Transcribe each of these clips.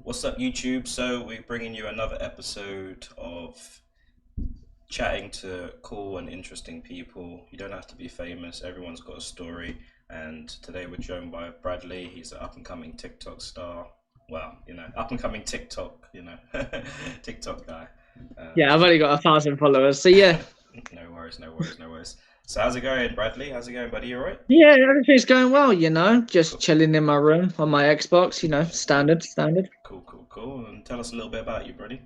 What's up, YouTube? So, we're bringing you another episode of chatting to cool and interesting people. You don't have to be famous, everyone's got a story. And today we're joined by Bradley. He's an up and coming TikTok star. Well, up and coming TikTok, TikTok guy. Yeah, I've only got 1,000 followers, so yeah. No worries, no worries, no worries. So, how's it going, Bradley? How's it going, buddy? You alright? Yeah, everything's going well, just Cool, chilling in my room on my Xbox, standard. cool, cool, cool. And tell us a little bit about you, buddy.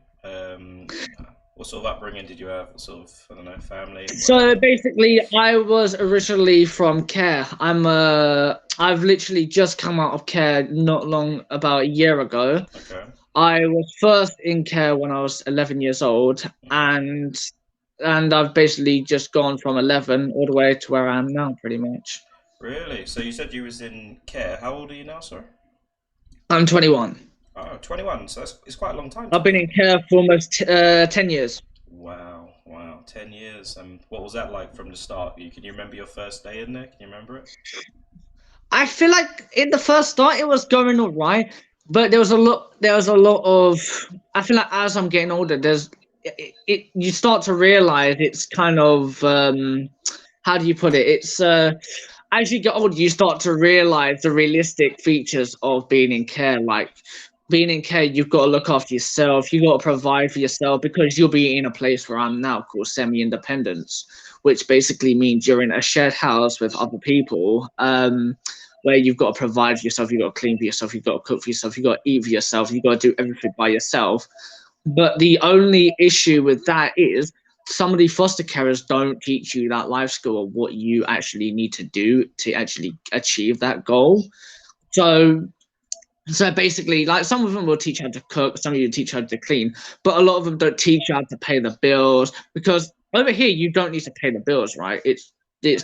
What sort of upbringing did you have? What sort of, I don't know, family, So whatever? basically, I was originally from Care. I've literally just come out of Care not long, about a year ago. Okay. I was first in Care when I was 11 years old, Hmm. and I've basically just gone from 11 all the way to where I am now, pretty much. Really? So you said you was in care. How old are you now, sir? I'm 21. Oh, 21. So it's quite a long time to I've been be. in Care for almost 10 years. Wow, wow. 10 years. And what was that like from the start? Can you remember your first day in there? Can you remember it? I feel like in the first start it was going all right, but there was a lot of. I feel like as I'm getting older, you start to realize it's kind of how do you put it? It's as you get older, you start to realize the realistic features of being in care. Like being in care, you've got to look after yourself. You got to provide for yourself because you'll be in a place where I'm now called semi-independence, which basically means you're in a shared house with other people. Where you've got to provide for yourself, you've got to clean for yourself, you've got to cook for yourself, you've got to eat for yourself, you've got to do everything by yourself. But the only issue with that is some of the foster carers don't teach you that life skill of what you actually need to do to actually achieve that goal. So so basically, like some of them will teach you how to cook, some of you teach you how to clean, but a lot of them don't teach you how to pay the bills because over here you don't need to pay the bills, right? It's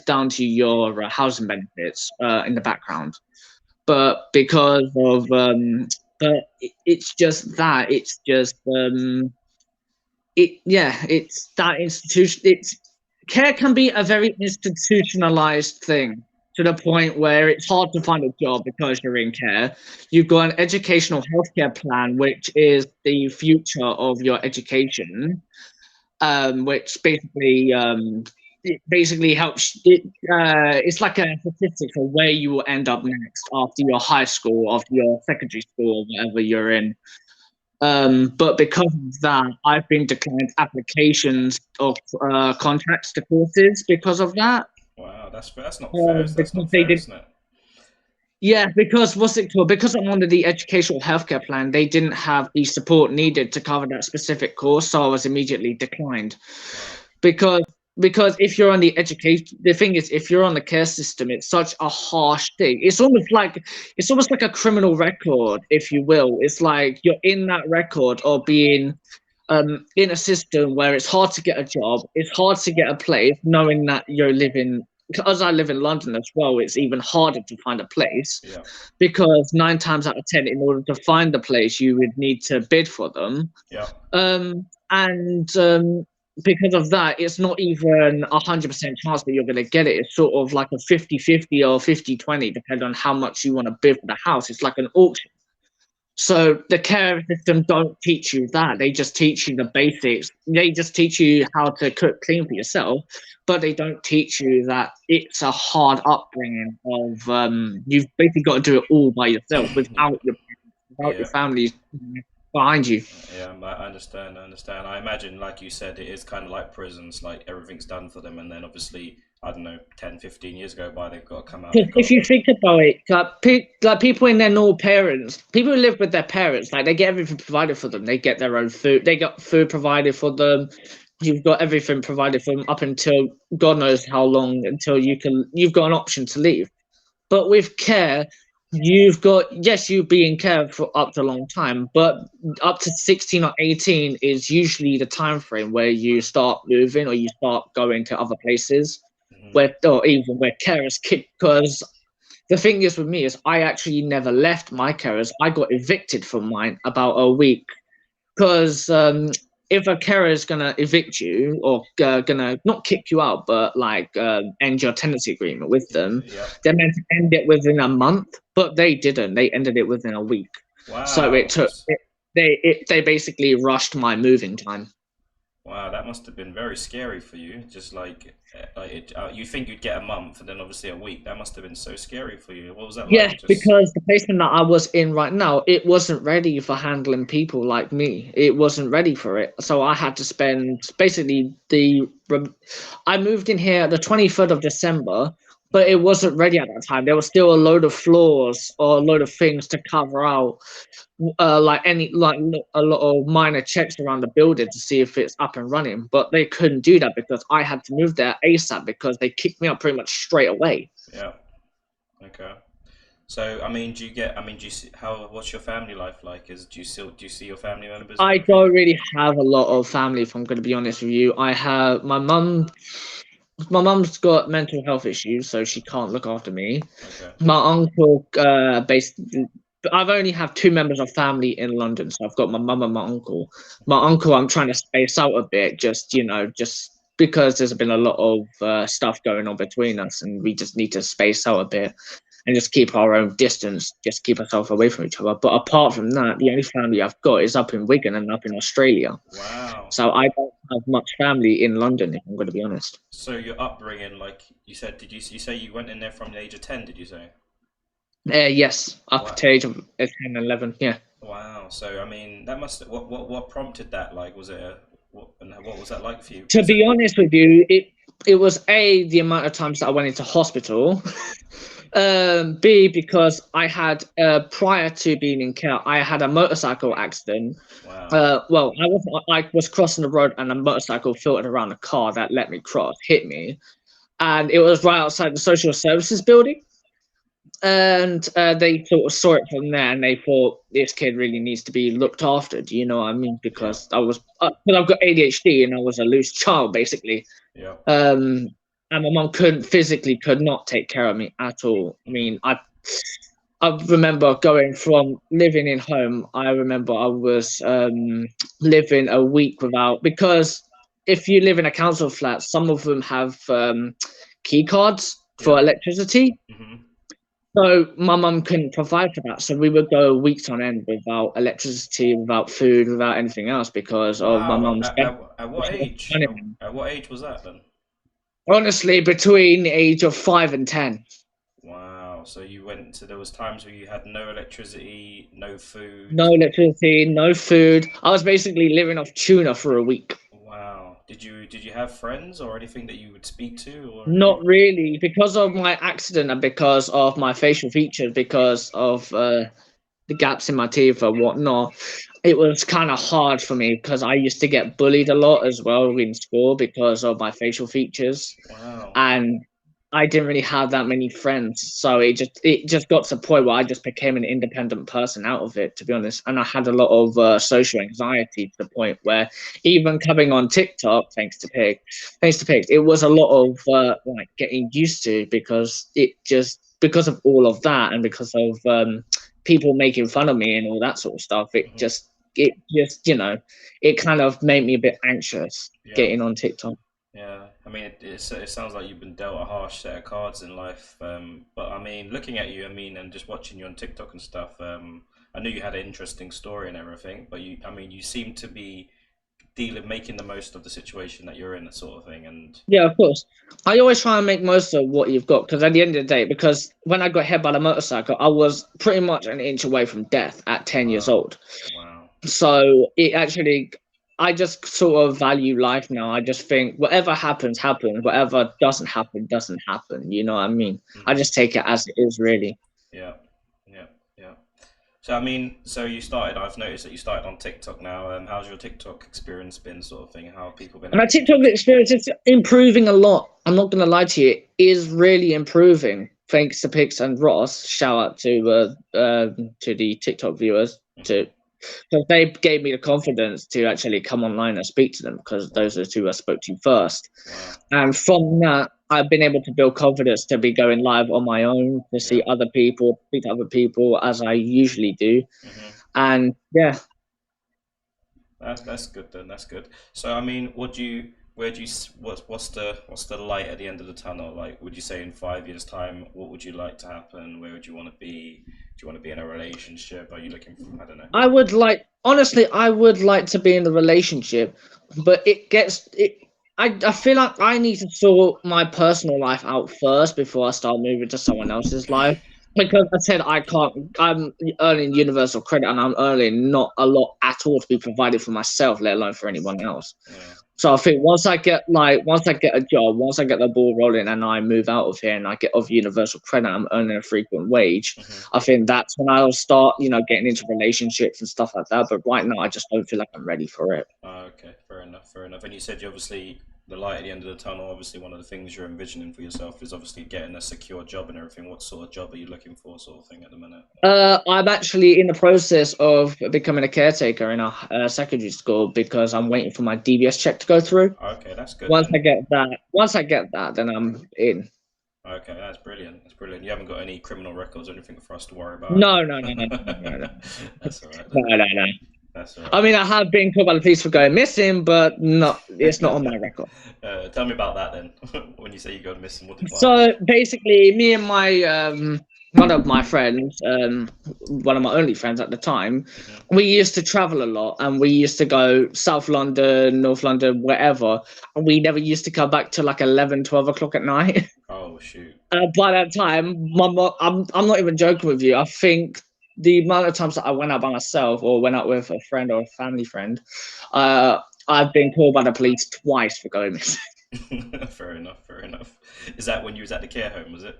down to your housing benefits in the background. But because of it's just that it's just it's that institution. It's care can be a very institutionalized thing to the point where it's hard to find a job because you're in care. You've got an educational healthcare plan, which is the future of your education, which basically helps. It's like a statistic for where you will end up next after your high school, after your secondary school, or whatever you're in. But because of that, I've been declined applications of contracts to courses because of that. Wow, that's not fair. That's Because not they fair, did, isn't it? yeah. Because what's it called? Because I'm under the educational healthcare plan, they didn't have the support needed to cover that specific course, so I was immediately declined. Wow. Because because if you're on the education, the thing is, if you're on the care system, it's such a harsh thing. It's almost like a criminal record, if you will. It's like you're in that record of being in a system where it's hard to get a job, it's hard to get a place, knowing that you're living. As I live in London as well, it's even harder to find a place Yeah. because 9 times out of 10, in order to find a place, you would need to bid for them. Yeah. And because of that, it's not even 100% chance that you're going to get it. It's sort of like a 50-50 or 50-20, depending on how much you want to bid for the house. It's like an auction. So the care system don't teach you that. They just teach you the basics. They just teach you how to cook, clean for yourself, but they don't teach you that it's a hard upbringing of you've basically got to do it all by yourself without your Yeah. family behind you. Yeah, I understand. I understand. I imagine, like you said, it is kind of like prisons. Like everything's done for them, and then obviously, I don't know, 10, 15 years go by, they've got to come out. They've Because if got. you think about it, like people in their normal parents, people who live with their parents, like they get everything provided for them. They get their own food. They got food provided for them. You've got everything provided for them up until God knows how long until you've got an option to leave. But with care, you've got yes, you be in care for up to a long time, but up to 16 or 18 is usually the time frame where you start moving or you start going to other places Mhm. where or even where carers kick because the thing is with me is I actually never left my carers. I got evicted from mine about a week because if a carer is gonna evict you or gonna not kick you out, but like end your tenancy agreement with them, Yeah. they're meant to end it within a month, but they didn't. They ended it within a week. So it Wow. took. they basically rushed my moving time. Wow, that must have been very scary for you. Just you think you'd get a month, and then obviously a week. That must have been so scary for you. What was that Yeah, like? Just because the placement that I was in right now, it wasn't ready for handling people like me. It wasn't ready for it. So I had to spend basically I moved in here the 23rd of December, but it wasn't ready at that time. There was still a load of floors or a load of things to cover out, a lot of minor checks around the building to see if it's up and running. But they couldn't do that because I had to move there ASAP because they kicked me out pretty much straight away. yeah, okay. So I mean, do you get? I mean, do you see how? What's your family life like? Do you see your family members and I everything? don't really have a lot of family, if I'm going to be honest with you. I have my mum. My mum's got mental health issues, so she can't look after me. Okay. My uncle, basically, I've only have two members of family in London, so I've got my mum and my uncle. My uncle, I'm trying to space out a bit, just because there's been a lot of stuff going on between us, and we just need to space out a bit and just keep our own distance, just keep ourselves away from each other. But apart from that, the only family I've got is up in Wigan and up in Australia. Wow. So I don't have much family in London, if I'm going to be honest. So your upbringing, like you said, you say you went in there from the age of 10? Did you say? Yes, up Wow. to age of 10, 11. Yeah. Wow. So I mean, that must what prompted that? Like, was it what was that like for you? To Was it? be honest with you, it was the amount of times that I went into hospital. B, because I had prior to being in care, I had a motorcycle accident. Wow. Well, I was crossing the road and a motorcycle filtered around a car that let me cross, hit me, and it was right outside the social services building. And they sort of saw it from there, and they thought this kid really needs to be looked after. Do you know what I mean? Yeah. Because because I've got ADHD and I was a loose child basically. Yeah. Um, and my mum could not take care of me at all. I Hmm. mean, I remember going from living in home. I remember I was living a week without, because if you live in a council flat, some of them have key cards for Yeah. electricity. Hmm. So my mum couldn't provide for that. So we would go weeks on end without electricity, without food, without anything else because of my Wow. mum's death. At what age? At what age was that then? Honestly, between the age of 5 and 10. Wow. So you went to there was times where you had no electricity, no food. No electricity, no food. I was basically living off tuna for a week. Wow. Did you have friends or anything that you would speak to or Not anything? really, because of my accident and because of my facial features, because of the gaps in my teeth and whatnot. It was kind of hard for me because I used to get bullied a lot as well in school because of my facial features. Wow. And I didn't really have that many friends, so it just got to the point where I just became an independent person out of it, to be honest. And I had a lot of social anxiety to the point where even coming on TikTok, thanks to Pig, it was a lot of like getting used to, because because of all of that and because of people making fun of me and all that sort of stuff. Hmm. It just it kind of made me a bit anxious Yeah. getting on TikTok. Yeah, I mean, it sounds like you've been dealt a harsh set of cards in life. But I mean, looking at you, I mean, and just watching you on TikTok and stuff, I knew you had an interesting story and everything. But I mean, you seem to be making the most of the situation that you're in, that sort of thing. And Yeah, of course. I always try and make most of what you've got, because at the end of the day, because when I got hit by the motorcycle, I was pretty much an inch away from death at 10 years wow, old. wow, So I just sort of value life now. I just think whatever happens, happens. Whatever doesn't happen, doesn't happen. You know what I mean? I hmm, just take it as it is, really. yeah, yeah, yeah. So I mean, so you started. I've noticed that you started on TikTok now. How's your TikTok experience been, sort of thing? How have people been My having TikTok interest? experience is improving a lot. I'm not gonna lie to you, it is really improving. Thanks to Pix and Ross. Shout out to the TikTok viewers, Hmm. to because they gave me the confidence to actually come online and speak to them, because Wow, those are the two I spoke to first. wow, And from that, I've been able to build confidence to be going live on my own, to yeah. see other people, speak to other people as I usually do. Hmm. And yeah, That's good then. That's good. So I mean, where do you, what's the light at the end of the tunnel? Like, would you say in 5 years' time, what would you like to happen? Where would you want to be? Do you want to be in a relationship? Are you looking for, I don't know. honestly, I would like to be in the relationship, but it gets it. I feel like I need to sort my personal life out first before I start moving to someone else's life. Because I said I can't. I'm earning universal credit, and I'm earning not a lot at all to be provided for myself, let alone for anyone else. Yeah. So I think once I get a job, once I get the ball rolling, and I move out of here, and I get off universal credit, I'm earning a frequent wage. Hmm. I think that's when I'll start, getting into relationships and stuff like that. But right now, I just don't feel like I'm ready for it. Okay, fair enough, fair enough. And you said you obviously the light at the end of the tunnel. Obviously, one of the things you're envisioning for yourself is obviously getting a secure job and everything. What sort of job are you looking for, sort of thing, at the minute? I'm actually in the process of becoming a caretaker in a secondary school because I'm waiting for my DBS check to go through. Okay, that's good then. Once I get that, then I'm in. Okay, that's brilliant. That's brilliant. You haven't got any criminal records or anything for us to worry about, No, have no, no, no, no, no, no, you? That's all right then. no, no, no. That's all I right mean, I have been caught by the police for going missing, but not it's not on my then. record. Tell me about that then. When you say you go missing, what happened? So basically, me and my one of my friends, one of my only friends at the time, Hmm. we used to travel a lot, and we used to go South London, North London, wherever, and we never used to come back till like 11, 12 o'clock at night. Oh shoot. By that time, I'm not even joking with you. I think the amount of times that I went out by myself or went out with a friend or a family friend, uh, I've been called by the police twice for going missing. Fair enough. Fair enough. Is that when you was at the care home? Was it?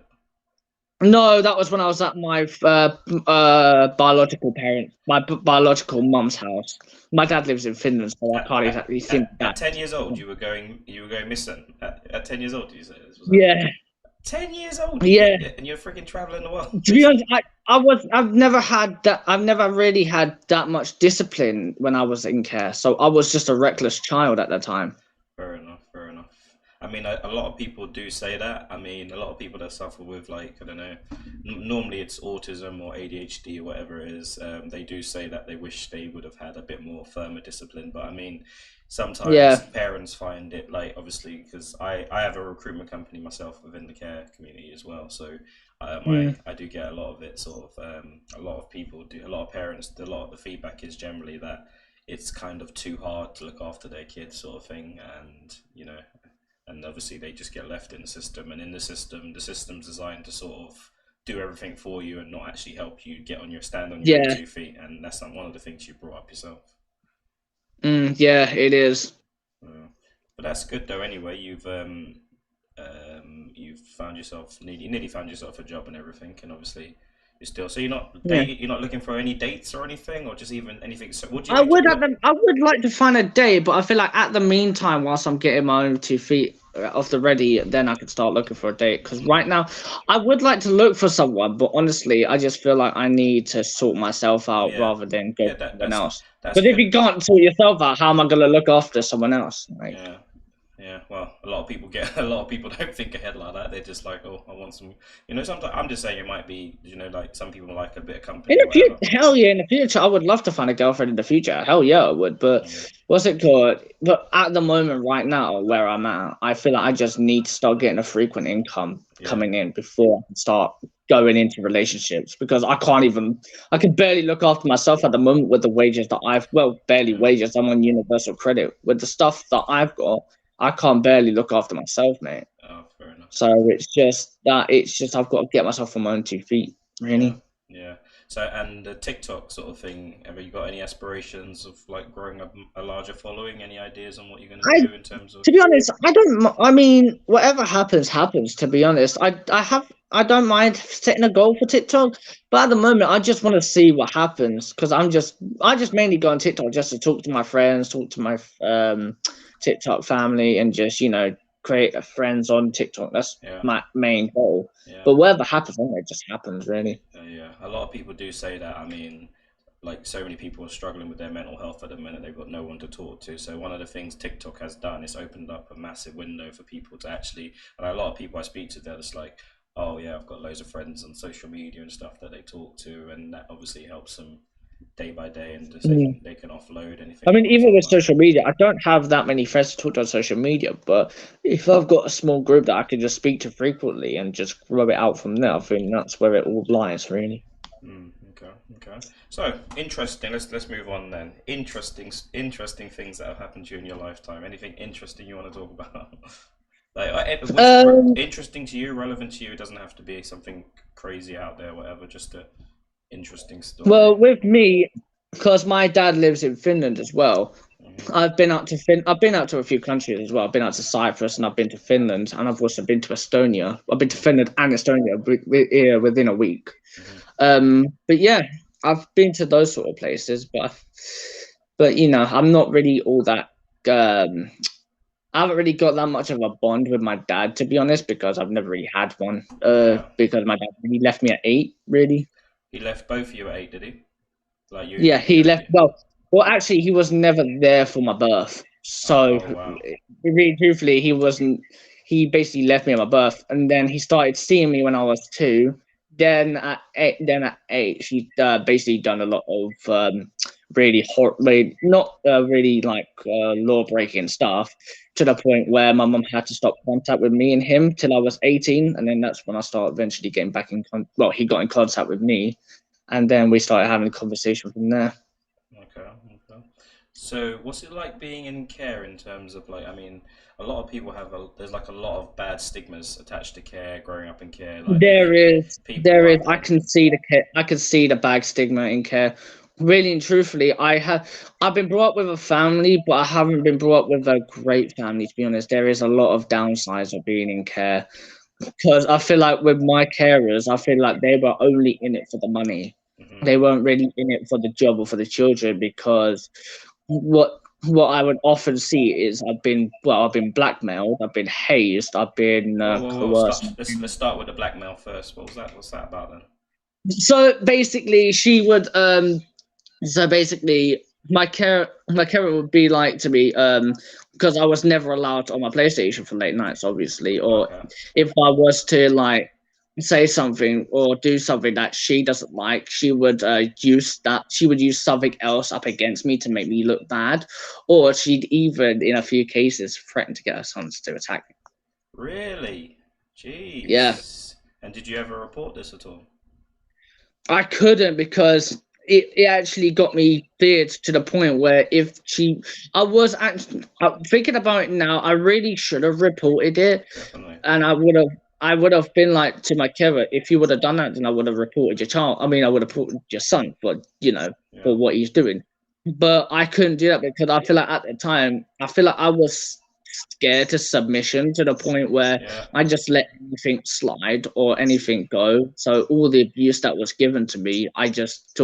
No, that was when I was at my biological parents, my biological mum's house. My dad lives in Finland, so I At, can't at, exactly see my at dad. 10 years old, you were going missing. At 10 years old, you said was that? Yeah, 10 years old, yeah. and you're freaking traveling the world. To be honest, I've never had that. I've never really had that much discipline when I was in care. So I was just a reckless child at the time. Fair enough, fair enough. I mean, a lot of people do say that. I mean, a lot of people that suffer with, like, I don't know, normally it's autism or ADHD or whatever it is. They do say that they wish they would have had a bit more firmer discipline. But I mean, sometimes Yeah. parents find it, like, obviously, because I have a recruitment company myself within the care community as well. So Mm, I do get a lot of it, sort of, a lot of people do, a lot of parents, a lot of the feedback is generally that it's kind of too hard to look after their kids, sort of thing, and and obviously they just get left in the system, and in the system's designed to sort of do everything for you and not actually help you get on your stand on your own yeah. 2 feet, and that's not one of the things you brought up yourself. Yeah. It is. Uh, but that's good though. Anyway, you've found yourself nearly found yourself a job and everything, and obviously you're still so Yeah. you're not looking for any dates or anything, or just even anything. So what do I you would what? I would like to find a day, but I feel like at the meantime, whilst I'm getting my own 2 feet off the ready, then I could start looking for a date. Because right now, I would like to look for someone, but honestly, I just feel like I need to sort myself out Yeah, rather than go yeah, to someone else. that's Because if good. you can't sort yourself out, how am I gonna look after someone else? Like, Yeah. Yeah, well, a lot of people get a lot of people don't think ahead like that. They're just like, oh, I want some, Sometimes I'm just saying it might be, like some people like a bit of in company or the future, whatever. hell yeah, in the future, I would love to find a girlfriend in the future. Hell yeah, I would. But Yeah, what's it called? But at the moment, right now, where I'm at, I feel like I just need to start getting a frequent income yeah, coming in before I can start going into relationships because I can barely look after myself at the moment with the wages that barely yeah. wages. I'm on universal credit. With the stuff that I've got, I can't barely look after myself, mate. Oh, fair enough. So it's just I've got to get myself on my own 2 feet, Yeah, really. yeah. So, and the TikTok sort of thing, have you got any aspirations of like growing a larger following? Any ideas on what you're going to I do in terms of? To be honest, I don't. I mean, whatever happens, happens. To be honest, I don't mind setting a goal for TikTok, but at the moment, I just want to see what happens because I just mainly go on TikTok just to talk to my friends, talk to my TikTok family, and just create a friends on TikTok. That's Yeah, my main goal. yeah. But whatever happens, I think it just happens, really. Yeah, a lot of people do say that. I mean, like so many people are struggling with their mental health at the minute. They've got no one to talk to. So one of the things TikTok has done is opened up a massive window for people to actually. And a lot of people I speak to, they're just like, "Oh yeah, I've got loads of friends on social media and stuff that they talk to, and that obviously helps them day by day, and just they can offload I anything they mean, want to even talk with about." social media, I don't have that many friends to talk to on social media. But if I've got a small group that I can just speak to frequently and just grow it out from there, I think that's where it all lies, really. Mm. Okay, okay. So interesting. Let's move on then. Interesting things that have happened to you in your lifetime. Anything interesting you want to talk about? Like, Um, interesting to you, relevant to you. It doesn't have to be something crazy out there, whatever. Just a interesting well, story. with me, because my dad lives in Finland as well. Hmm. I've been out to a few countries as well. I've been out to Cyprus and I've been to Finland and I've also been to Estonia. I've been to Okay. Finland and Estonia here within a week. Hmm. But yeah, I've been to those sort of places, but I'm not really all that. Um, I haven't really got that much of a bond with my dad, to be honest, because I've never really had one. Yeah. Because my dad really left me at 8, really. He left both of you at 8, did he? Like Yeah, he left. you. Well, actually, he was never there for my birth. So, Oh wow. really, truthfully, he wasn't. He basically left me at my birth, and then he started seeing me when I was 2. Then at 8, she basically done a lot of really not really like law breaking stuff, to the point where my mum had to stop contact with me and him till I was 18, and then that's when I started eventually getting back well, he got in contact with me, and then we started having a conversation from there. Okay. Okay. So, what's it like being in care in terms of like? I mean, a lot of people there's like a lot of bad stigmas attached to care, growing up in care. Like they There think is, people there is. aren't I meant. can see I can see the bad stigma in care. Really and truthfully, I've been brought up with a family, but I haven't been brought up with a great family. To be honest, there is a lot of downsides of being in care, because I feel like with my carers, I feel like they were only in it for the money. Hmm. They weren't really in it for the job or for the children, because what I would often see is I've been blackmailed, I've been hazed, I've been Whoa, whoa, whoa! coerced. Stop. Let's start with the blackmail first. What was that? What's that about then? So basically, my carer would be like to me, because I was never allowed on my PlayStation for late nights, obviously, or Okay. if I was to like say something or do something that she doesn't like, she would use something else up against me to make me look bad, or she'd even in a few cases threaten to get her sons to attack me. Really? Yeah. Jeez. And did you ever report this at all? I couldn't, because it actually got me feared to the point where if she, I was actually thinking about it now, I really should have reported it, Definitely. and I would have been like to my carer, if you would have done that, then I would have reported your child. I mean, I would have reported your son for Yeah. for what he's doing, but I couldn't do that because I feel like at the time I feel like I was scared to submission to the point where Yeah. I just let anything slide or anything go. So all the abuse that was given to me, I just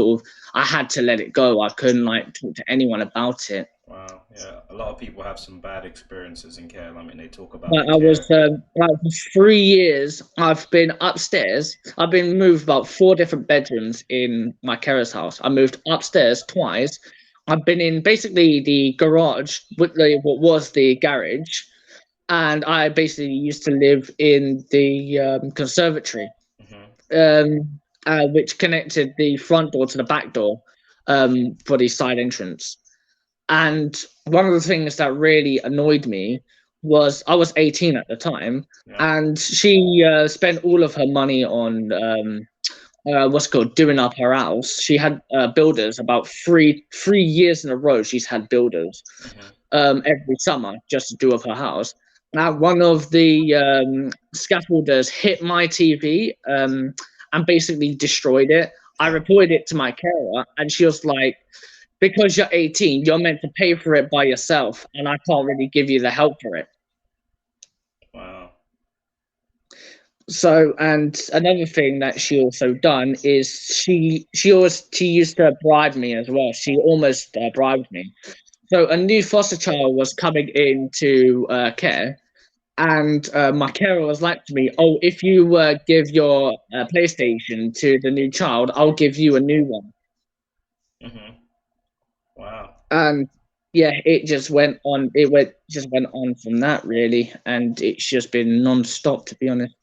I had to let it go. I couldn't like talk to anyone about it. Wow. Yeah. A lot of people have some bad experiences in care. I mean, they talk about Like the care. for 3 years, I've been upstairs. I've been moved about 4 different bedrooms in my carer's house. I moved upstairs twice. I've been in basically the garage, what was the garage, and I basically used to live in the conservatory, Hmm. which connected the front door to the back door, for the side entrance. And one of the things that really annoyed me was I was 18 at the time, Yeah. and she spent all of her money on what's it called, doing up her house. She had builders about three years in a row. She's had builders Hmm. every summer just to do up her house. Now, one of the scaffolders hit my TV and basically destroyed it. I Oh. reported it to my carer, and she was like, "Because you're 18, you're meant to pay for it by yourself, and I can't really give you the help for it." Wow. So, and another thing that she also done is she used to bribe me as well. She almost bribed me. So a new foster child was coming into care, and my carer was like to me, "Oh, if you give your PlayStation to the new child, I'll give you a new one." Hmm. Wow. And yeah, it just went on. Just went on from that really, and it's just been non-stop, to be honest.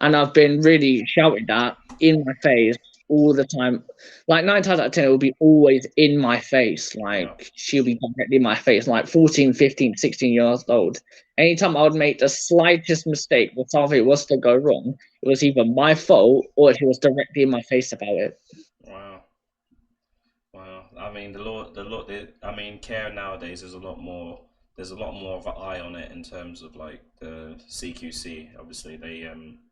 And I've been really shouted at in my face all the time. Like 9 times out of 10, it will be always in my face. Yeah. Like she'll be directly in my face, like 14, 15, 16 years old. Anytime I would make the slightest mistake or something was to go wrong, it was either my fault or she was directly in my face about it. Wow. I mean, I mean, care nowadays is a lot more. There's a lot more of an eye on it in terms of like the CQC. Obviously, they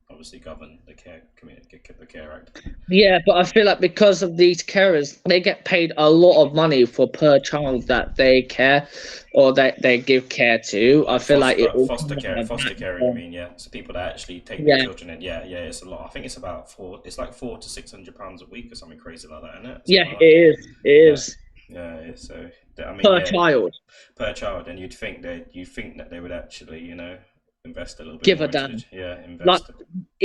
obviously govern the care community, the Care Act. Yeah, but I feel like because of these carers, they get paid a lot of money for per child that they care or that they give care to. I Like feel like it all foster comes care, out of foster that. care. You mean, yeah? So people that actually take their Yeah, children in. Yeah, yeah. It's a lot. I think it's about four. It's like £400 to £600 a week or something crazy like that, isn't it? yeah, Something like it that. is. It Yeah, is yeah. So I mean, per yeah, child. per child, and you'd think that they would actually, invest a little bit Give a more into the damn. Like invest.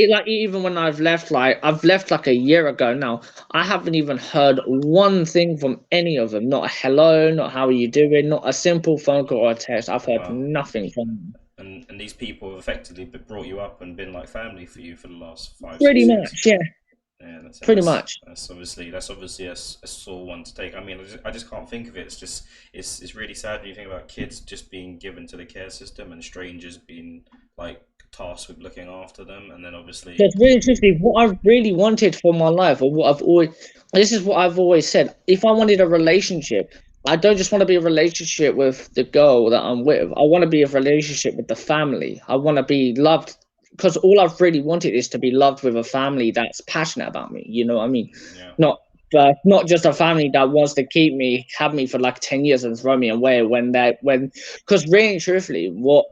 like even when I've left like a year ago now, I haven't even heard one thing from any of them. Not a hello, not how are you doing, not a simple phone call or a text. I've heard Wow. nothing from them. And these people have effectively brought you up and been like family for you for the last five, Pretty 6 years. much, yeah, Yeah, and pretty much. that's obviously a sore one to take. I mean, I just can't think of it. It's just it's really sad when you think about kids just being given to the care system and strangers being like tasked with looking after them, and then obviously, But really, truthfully, what I really wanted for my life, or what I've always, this is what I've always said. If I wanted a relationship, I don't just want to be a relationship with the girl that I'm with. I want to be a relationship with the family. I want to be loved because all I've really wanted is to be loved with a family that's passionate about me. You know what I mean? yeah, Not just a family that wants to keep me, have me for like 10 years and throw me away because really, truthfully, what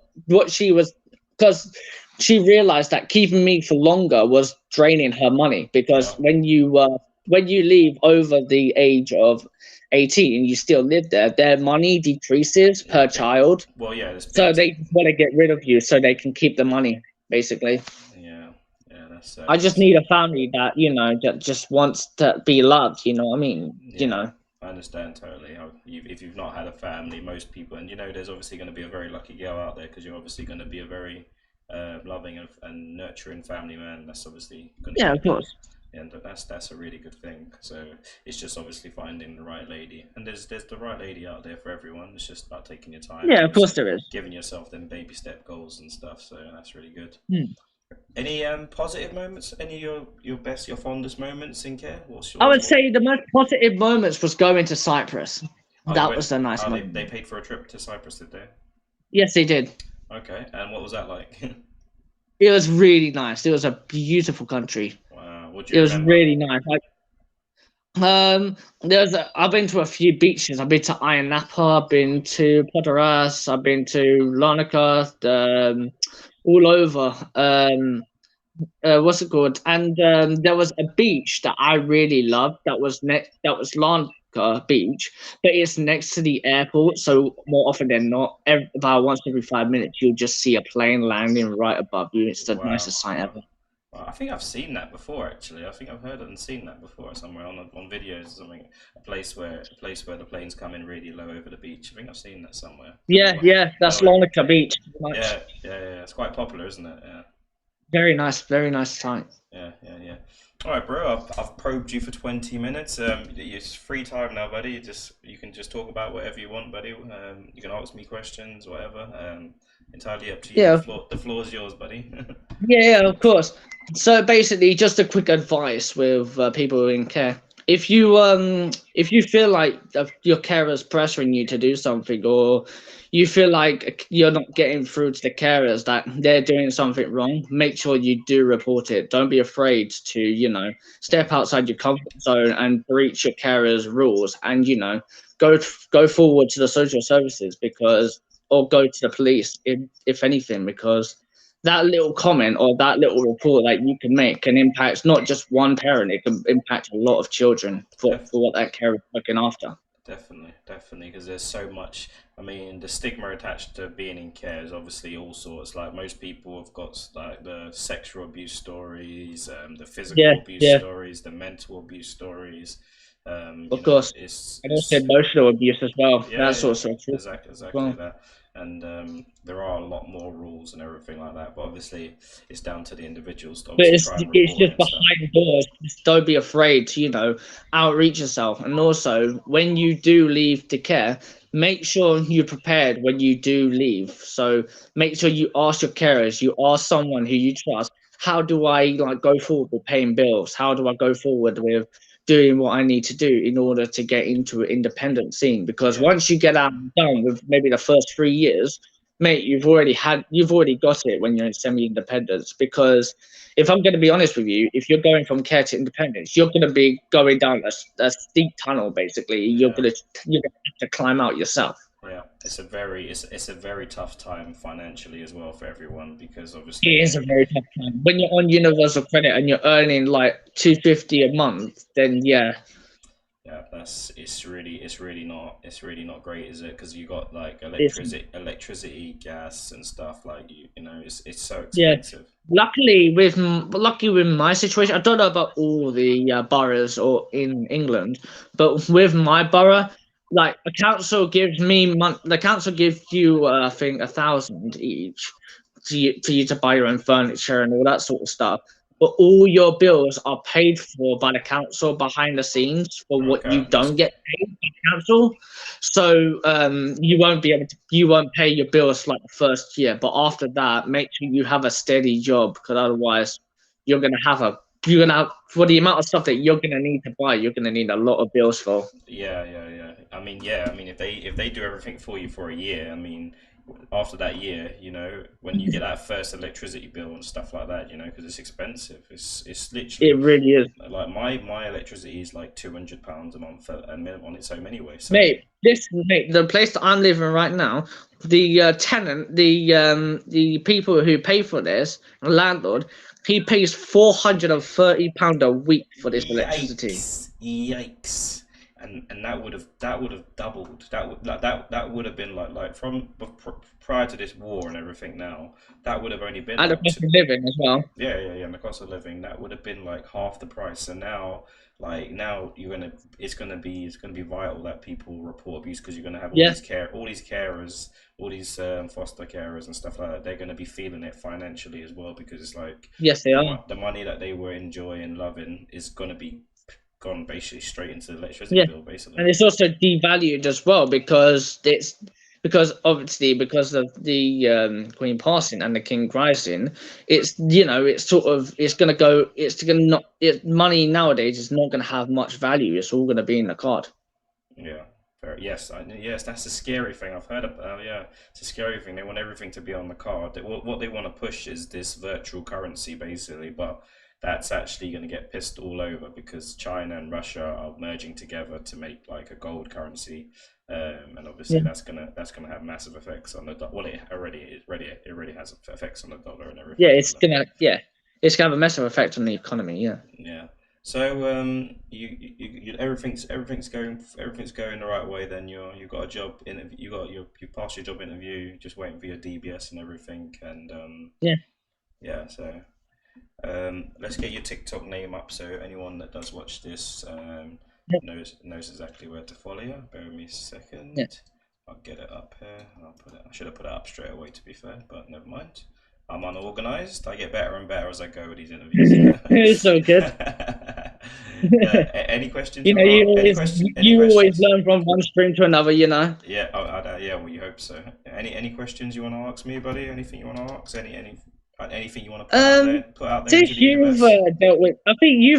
she was because she realized that keeping me for longer was draining her money because yeah, when you leave over the age of 18 and you still live there, their money decreases yeah. per child, Well, yeah, there's so big. they just want to get rid of you so they can keep the money, basically. Yeah, yeah. I just That's need a family that that just wants to be loved, you know what I mean, yeah. I understand totally. If you've not had a family, most people, and there's obviously going to be a very lucky girl out there because you're obviously going to be a very loving and nurturing family man. That's obviously going to yeah, be of the course. and that's a really good thing. So it's just obviously finding the right lady, and there's the right lady out there for everyone. It's just about taking your time and Yeah, of course obviously there is. giving yourself them baby step goals and stuff. So that's really good. Hmm. Any positive moments? Any of your best, your fondest moments in care? What's I yours? would What? say the most positive moments was going to Cyprus. Oh, you That went. was a nice Oh, they moment. paid for a trip to Cyprus, did they? Yes, they did. Okay, and what was that like? It was really nice. It was a beautiful country. Wow, what do you It was remember? really nice. I've been to a few beaches. I've been to Ayia Napa. I've been to Podoras. I've been to Larnaca. All over. What's it called? And there was a beach that I really loved. That was Lanka Beach, but it's next to the airport. So more often than not, about once every 5 minutes, you'll just see a plane landing right above you. It's the Wow. nicest sight ever. Well, I think I've seen that before. Actually, I think I've heard it and seen that before somewhere on videos or something. A place where the planes come in really low over the beach. I think I've seen that somewhere. Yeah, yeah, Don't know that's where. Larnaca Beach. Much Yeah, yeah, yeah. It's quite popular, isn't it? Yeah, very nice sight. yeah, yeah, yeah. All right, bro. I've probed you for 20 minutes. It's free time now, buddy. You can just talk about whatever you want, buddy. You can ask me questions, whatever. Entirely up to you. Yeah, The floor is yours, buddy. yeah, of course. So basically, just a quick advice with people in care. If you feel like your carer's pressuring you to do something, or you feel like you're not getting through to the carers that they're doing something wrong, make sure you do report it. Don't be afraid to step outside your comfort zone and breach your carer's rules, and go go forward to the social services because or go to the police if anything because that little comment or that little report that you can make can impact not just one parent, it can impact a lot of children Def- for what that care is looking after. Definitely, definitely, because there's so much. I mean, the stigma attached to being in care is obviously all sorts. Like most people have got like the sexual abuse stories, the Yeah, physical abuse yeah, stories, the mental abuse stories. of course. And also It's emotional abuse as well. yeah, That's yeah, also true as exactly well. that. And there are a lot more rules and everything like that. But obviously, it's down to the individuals to But obviously try and it's report it just and stuff. behind doors. Just don't be afraid to, outreach yourself. And also, when you do leave to care, make sure you're prepared when you do leave. So make sure you ask your carers, you ask someone who you trust, how do I like go forward with paying bills? How do I go forward with doing what I need to do in order to get into an independent scene. Because Yeah, once you get out and done with maybe the first 3 years, mate, you've already got it when you're in semi-independence. Because if I'm going to be honest with you, if you're going from care to independence, you're going to be going down a steep tunnel. Basically, yeah. you're going to have to climb out yourself. Yeah, it's a very tough time financially as well for everyone because It obviously is a very tough time when you're on universal credit and you're earning like 250 a month. Then yeah, yeah, that's it's really not great, is it? Because you got like it's gas and stuff like it's so yeah. expensive. Luckily with my situation, I don't know about all the boroughs or in England, but with my borough, like the council gives me the council gives you I think 1,000 each for you to buy your own furniture and all that sort of stuff. But all your bills are paid for by the council behind the scenes for what Okay, you don't get paid by the council. So you won't pay your bills for like the first year, but after that, make sure you have a steady job because otherwise you're gonna have a you're gonna have for the amount of stuff that you're gonna need to buy, you're gonna need a lot of bills for. yeah, yeah, yeah. I mean, if they do everything for you for a year, I mean, after that year, when you get that first electricity bill and stuff like that, because it's expensive. It's It literally really is. like my electricity is like £200 a month on its own anyway. So Mate, the place that I'm living right now, the tenant, the people who pay for this, the landlord, he pays £430 a week for this electricity. yikes, yikes. And that would have doubled. That would have been like prior to this war and everything. Now that would have only been At the like cost of living as well. yeah, yeah, yeah. And the cost of living that would have been like half the price. So now, like now, it's gonna be vital that people report abuse because you're gonna have Yeah, all these carers, all these foster carers and stuff like that. They're gonna be feeling it financially as well because it's like yes they are. the money that they were enjoying, loving, is gonna be gone basically straight into the electricity Yeah, bill, basically. and it's also devalued as well because obviously because of the Queen passing and the King rising, it's sort of it's gonna not money nowadays is not gonna have much value. It's all gonna be in the card. Yeah. Yes, yes, that's the scary thing. I've heard about. Yeah, it's a scary thing. They want everything to be on the card. What they want to push is this virtual currency, basically, but that's actually going to get pissed all over because China and Russia are merging together to make like a gold currency, and obviously that's gonna have massive effects on the well, it already has effects on the dollar and Yeah, everything. But it's gonna have a massive effect on the economy. Yeah. yeah. So everything's going the right way. Then you got a job in you passed your job interview, just waiting for your DBS and everything. And Yeah. yeah, so let's get your TikTok name up so anyone that does watch this Yeah. knows exactly where to follow you. Bear with me a Yeah. second. I'll get it up here. I should have put it up straight away to be fair, but never mind. I'm unorganized. I get better and better as I go with these interviews. It's so good. Any questions You you know, want to? Any question? Any you always questions? learn from one stream to another. You know. Yeah, yeah. Well, you hope so. Any questions you want to ask me, buddy? Anything you want to ask? Anything you want to Um, put out there into since the you've universe? dealt with, I think you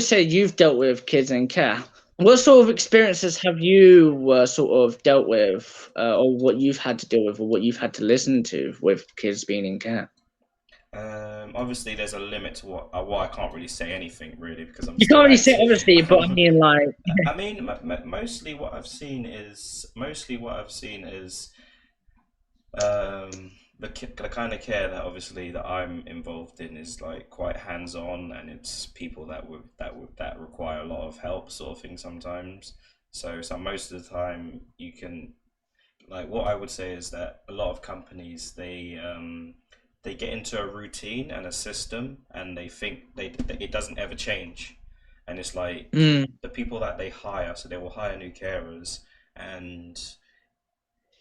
said you've dealt with kids in care. What sort of experiences have you sort of dealt with, or what you've had to deal with, or what you've had to listen to with kids being in care? Obviously, there's a limit to what I can't really say anything really because I'm You can't still really say active. obviously, but I mean like, I mean, mostly what I've seen is the kind of care that obviously that I'm involved in is like quite hands on, and it's people that require a lot of help, sort of thing sometimes. So most of the time, you can like what I would say is that a lot of companies they get into a routine and a system, and they think it doesn't ever change, and it's like mm, the people that they hire, so they will hire new carers, and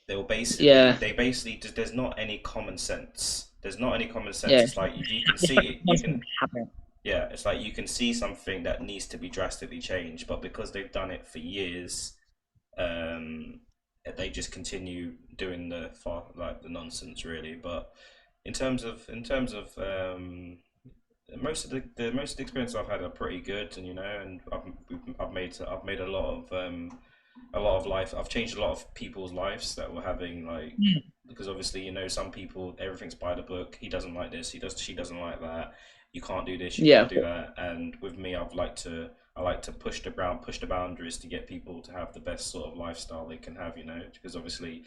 they'll basically yeah, they basically just there's not any common sense. There's not any common sense. yeah, It's like if you can it's see like it, a you constant can habit. yeah, it's like you can see something that needs to be drastically changed, but because they've done it for years, um, they just continue doing the nonsense really. But in terms of most of the experience I've had are pretty good, and and I've made a lot of life. I've changed a lot of people's lives that were having like, Mm. because obviously some people, everything's by the book. He doesn't like this. She doesn't like that. You can't do this. You Yeah, can't do that. And with me, I like to push the boundaries to get people to have the best sort of lifestyle they can have. Because obviously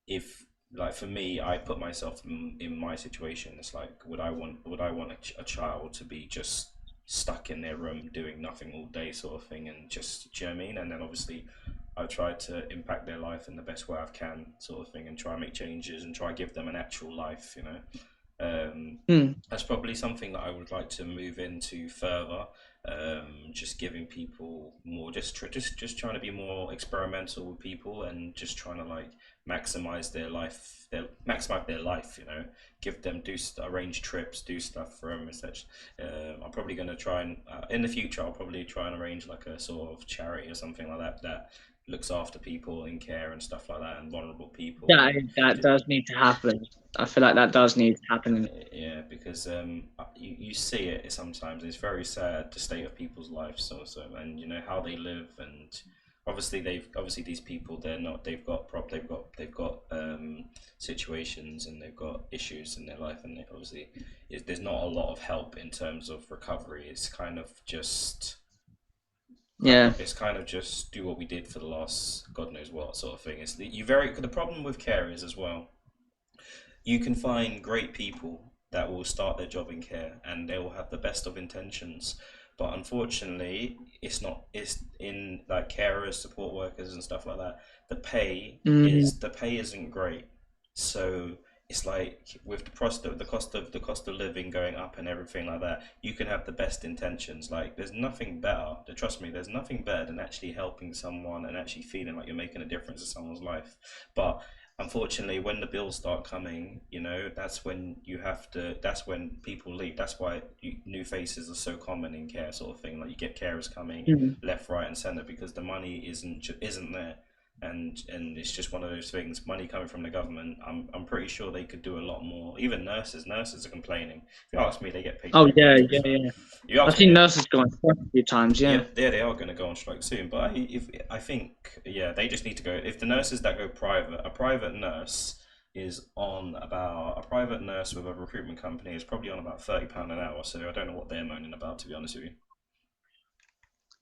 if like for me, I put myself in my situation. It's like, would I want a child to be just stuck in their room doing nothing all day, sort of thing, and just, do you know what I mean? And then obviously, I try to impact their life in the best way I can, sort of thing, and try and make changes and try and give them an actual life. mm. That's probably something that I would like to move into further. Just giving people more, just trying to be more experimental with people, and just trying to like maximize their life. Give them arrange trips, do stuff for them and such. I'm probably going to try and in the future I'll probably try and arrange like a sort of charity or something like that that looks after people in care and stuff like that, and vulnerable people. That does need to happen. I feel like that does need to happen. Yeah, because you see it sometimes. It's very sad, the state of people's lives also, and how they live. And obviously these people, they're not they've got they've got situations, and they've got issues in their life, and obviously there's not a lot of help in terms of recovery. Yeah. It's kind of just do what we did for the last God knows what, sort of thing. The problem with care is as well, you can find great people that will start their job in care, and they will have the best of intentions, but unfortunately it's in like carers, support workers and stuff like that. Mm, The pay isn't great. So it's like, with the cost of living going up and everything like that, you can have the best intentions. Like, there's nothing better, trust me, there's nothing better than actually helping someone and actually feeling like you're making a difference in someone's life. But unfortunately, when the bills start coming, that's when people leave. That's why new faces are so common in care, sort of thing. Like, you get carers coming mm. left, right, and center, because the money isn't there. And it's just one of those things. Money coming from the government. I'm pretty sure they could do a lot more. Even nurses are complaining. If you ask me, they get paid Oh pretty well, yeah, to be yeah, fair. yeah. If you I've ask seen me, nurses go on strike a few times. yeah, Yeah. they are going to go on strike soon. But I think, yeah, they just need to go. If the nurses that go private, a private nurse with a recruitment company is probably on about £30 an hour. So I don't know what they're moaning about, to be honest with you.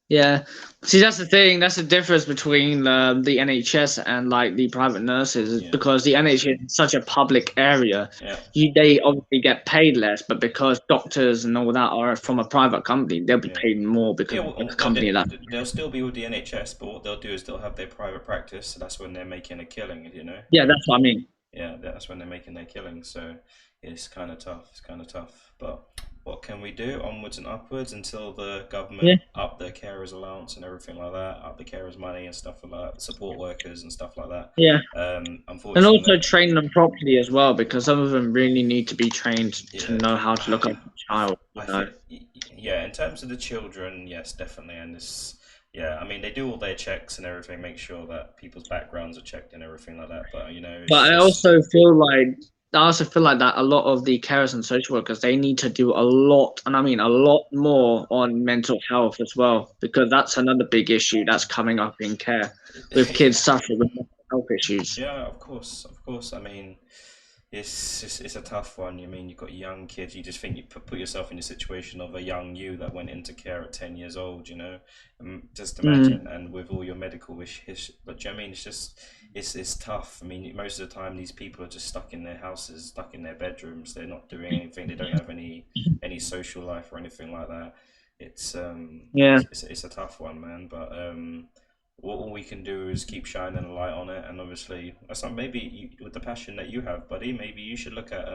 Yeah. See, that's the thing. That's the difference between the NHS and like the private nurses, is Yeah, because the NHS is such a public area. yeah. They obviously get paid less, but because doctors and all that are from a private company, they'll be Yeah. paid more because Yeah, of the well, company that. they'll still be with the NHS, but what they'll do is they'll have their private practice. So that's when they're making a killing. Yeah, that's what I mean. Yeah, that's when they're making their killing. So it's kind of tough. It's kind of tough. But what can we do? Onwards and upwards until the Yeah, government up their carers allowance and everything like that, up the carers money and stuff like that, support workers and stuff like that. yeah. And also Unfortunately, train them properly as well, because some of them really need to be trained to yeah, know how to look after a child. I think, yeah, in terms of the children, yes, definitely. And this, yeah, I mean, they do all their checks and everything, make sure that people's backgrounds are checked and everything like that. But it's But just, I also feel like that a lot of the carers and social workers, they need to do a lot, and I mean a lot more on mental health as well, because that's another big issue that's coming up in care with kids suffering with mental health issues. yeah, of course, of course. I mean, it's a tough one. You mean, you've got young kids. You just think, you put yourself in the situation of a young you that went into care at 10 years old. Just imagine, Mm, and with all your medical issues. But do you know what I mean, it's tough. I mean, most of the time these people are just stuck in their houses, stuck in their bedrooms. They're not doing anything. They don't have any social life or anything like that. yeah, It's a tough one, man. But what all we can do is keep shining a light on it, and obviously, maybe with the passion that you have, buddy, maybe you should look at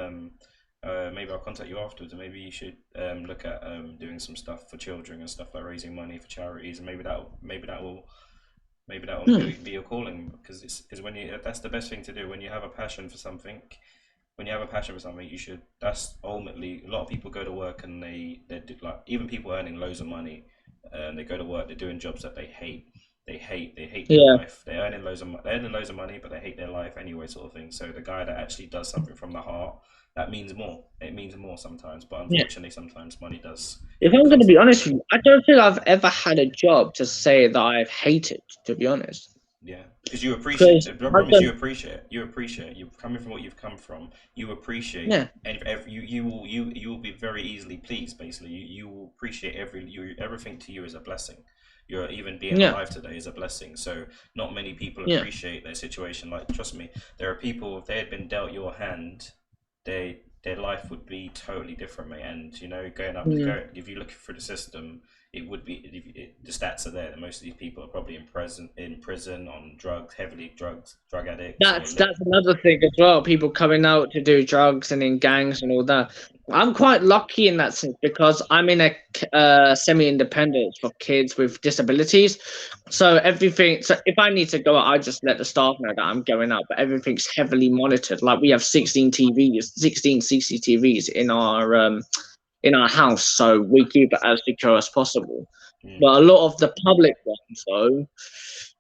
maybe I'll contact you afterwards, and maybe you should look at doing some stuff for children and stuff, like raising money for charities, and maybe that will hmm, be your calling, because when you that's the best thing to do when you have a passion for something. When you have a passion for something, you should. That's ultimately, a lot of people go to work, and they like, even people earning loads of money, they go to work, they're doing jobs that they hate. they hate their Yeah. life. They're earning loads of money, but they hate their life anyway, sort of thing. So the guy that actually does something from the heart, that means more. It means more sometimes, but Yeah. unfortunately, sometimes money does If I'm going comes to be into honest play. with you, I don't think I've ever had a job to say that I've hated, to be honest. Yeah, because you appreciate. Because The I've problem is done, you appreciate. You appreciate. You coming from what you've come from. You appreciate, yeah, and you will be very easily pleased. Basically, you will appreciate everything to you is a blessing. You're even being yeah, alive today is a blessing. So not many people yeah, appreciate their situation. Like trust me, there are people if they had been dealt your hand, their life would be totally different, mate. And going up, mm. if you look through the system, it would be the stats are there that most of these people are probably in prison on drugs, heavily drug addicts or That's another thing as well. People coming out to do drugs and in gangs and all that. I'm quite lucky in that sense because I'm in a semi-independent for kids with disabilities. So everything. So if I need to go out, I just let the staff know that I'm going out. But everything's heavily monitored. Like we have 16 TVs, 16 CCTVs in our house, so we keep it as secure as possible. mm, But a lot of the public ones, though,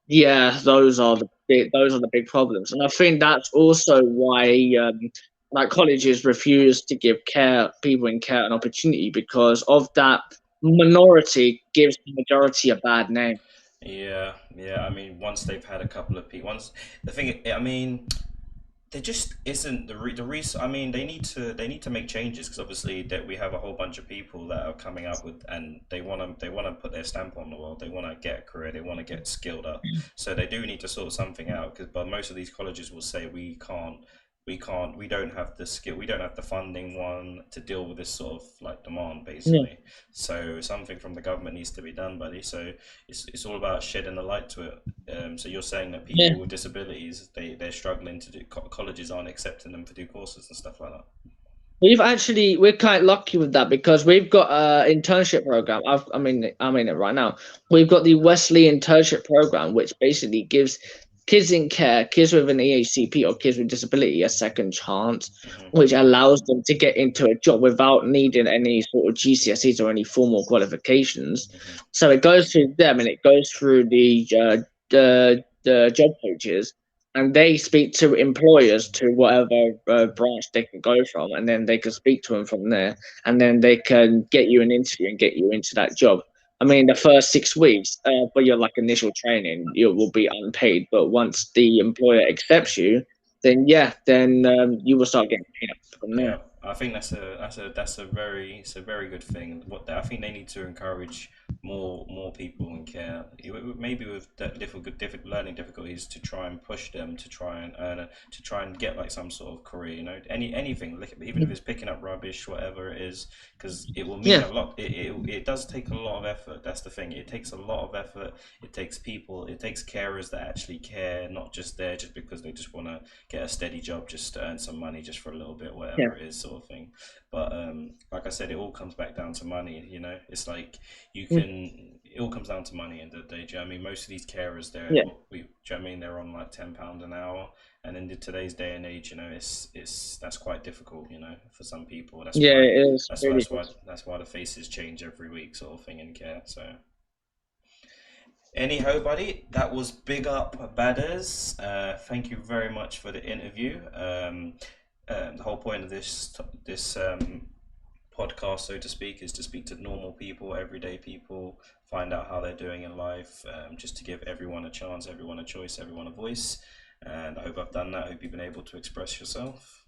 yeah, those are the big problems, and I think that's also why like colleges refuse to give care people in care an opportunity because of that minority gives the majority a bad name. yeah, yeah. I mean, once they've had a couple of people, once the thing, I mean, there just isn't the reason. I mean, they need to make changes because obviously that we have a whole bunch of people that are coming up with and they want to put their stamp on the world. They want to get a career. They want to get skilled up. So they do need to sort something out because but most of these colleges will say we don't have the skill, we don't have the funding one to deal with this sort of like demand Yeah, basically. So something from the government needs to be done, buddy. So it's all about shedding the light to it. So you're saying that yeah. people with disabilities they're struggling to do colleges aren't accepting them to do courses and stuff like that. We're quite lucky with that because we've got a internship program. I'm in it right now. We've got the Wesley internship program, which basically gives kids in care, kids with an EHCP or kids with disability, a second chance, Hmm. which allows them to get into a job without needing any sort of GCSEs or any formal qualifications. Hmm. So it goes through them and it goes through the job coaches and they speak to employers to whatever branch they can go from, and then they can speak to them from there, and then they can get you an interview and get you into that job. I mean, the first 6 weeks for your like initial training, you will be unpaid, but once the employer accepts you, then yeah, then you will start getting paid from there. Yeah, I think that's a very good thing. I think they need to encourage more people in care, maybe with learning difficulties, to try and push them to try and to try and get like some sort of career. Anything, like, even if it's picking up rubbish, whatever it is, because it will mean Yeah, a lot. It does take a lot of effort. That's the thing. It takes a lot of effort. It takes people. It takes carers that actually care, not just there just because they just want to get a steady job just to earn some money just for a little bit, yeah, whatever it is, sort of thing. But like I said, it all comes back down to money. It's like you mm, can. It all comes down to money in the day. Do you know what I mean? Most of these carers, yeah, do you know what I mean? They're on like £10 an hour, and in today's day and age, it's that's quite difficult. For some people. That's yeah. why. It is That's why. really That's why. is. That's why the faces change every week, sort of thing in care. So. Anyhow, buddy, that was Big Up Badders. Thank you very much for the interview. The whole point of this podcast, so to speak, is to speak to normal people, everyday people, find out how they're doing in life, just to give everyone a chance, everyone a choice, everyone a voice. And I hope I've done that. I hope you've been able to express yourself.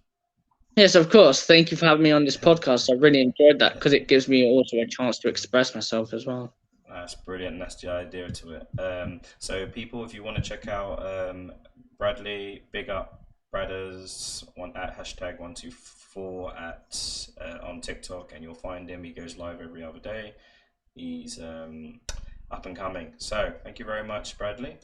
Yes, of course. Thank you for having me on this podcast. I really enjoyed that because it gives me also a chance to express myself as well. That's brilliant. That's the idea to it. So people, if you want to check out Bradley, Big Up Bradders, one at #124 at on TikTok, and you'll find him. He goes live every other day. He's up and coming. So thank you very much, Bradley.